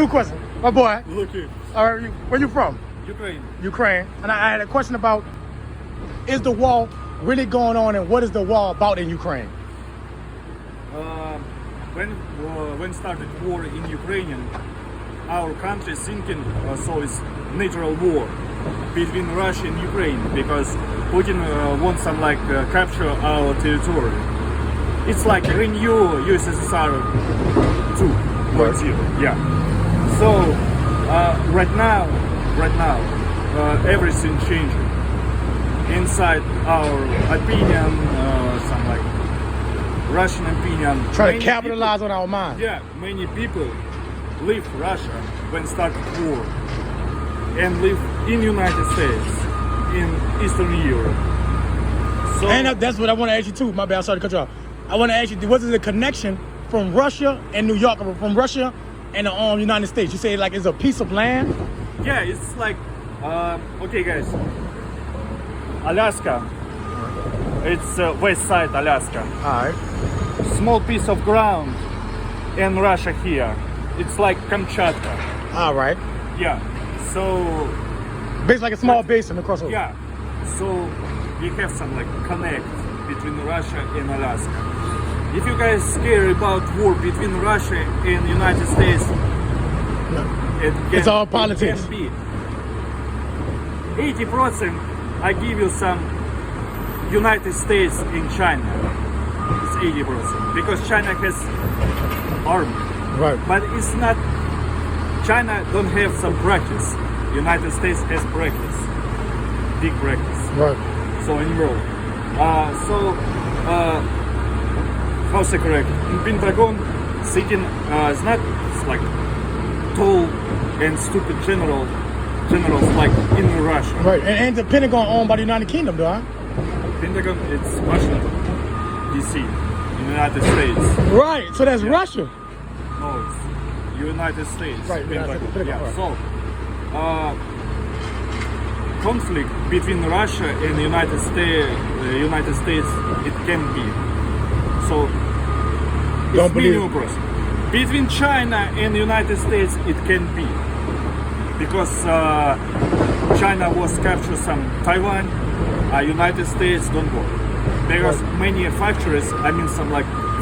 Two questions, my boy. Okay. All right, where you from? Ukraine. Ukraine. And I had a question about, is the war really going on, and what is the war about in Ukraine? When started war in Ukraine, our country thinking so it's natural war between Russia and Ukraine because Putin wants some capture our territory. It's like renew USSR 2.0. Yeah. So right now everything changing inside our opinion, some Russian opinion. Try to capitalize on our mind. Yeah, many people leave Russia when started war and live in United States, in Eastern Europe. So, and that's what I want to ask you too. My bad, I'm sorry to cut you off. I want to ask you, what is the connection from Russia and New York, or from Russia and the United States? You say it's a piece of land? Yeah, it's okay guys, Alaska, it's west side Alaska. All right. Small piece of ground, and Russia here. It's like Kamchatka. All right. Yeah. So Based like a small basin across over. yeah. So we have some connect between Russia and Alaska. If you guys scared about war between Russia and United States, It's all politics. It can be 80%. I give you some United States in China. It's 80% because China has army. Right. But it's not, China don't have some practice. United States has practice, big practice. Right. So in world. How's it correct? In Pentagon, sitting is not tall and stupid generals like in Russia. Right. And the Pentagon owned by the United Kingdom, though, huh? Pentagon, it's Washington, D.C., in the United States. Right. So that's Russia. No, it's United States. Right. Pentagon. Yeah. So, conflict between Russia and the United States, it can be. So, Don't it's believe minimum process. Between China and the United States, it can be. Because China was captured some Taiwan, United States don't work. Because many factories,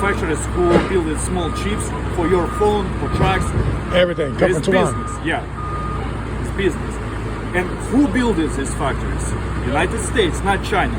factories who build small chips for your phone, for trucks. Everything. Come from Taiwan. Business, yeah. It's business. And who builds these factories? United States, not China.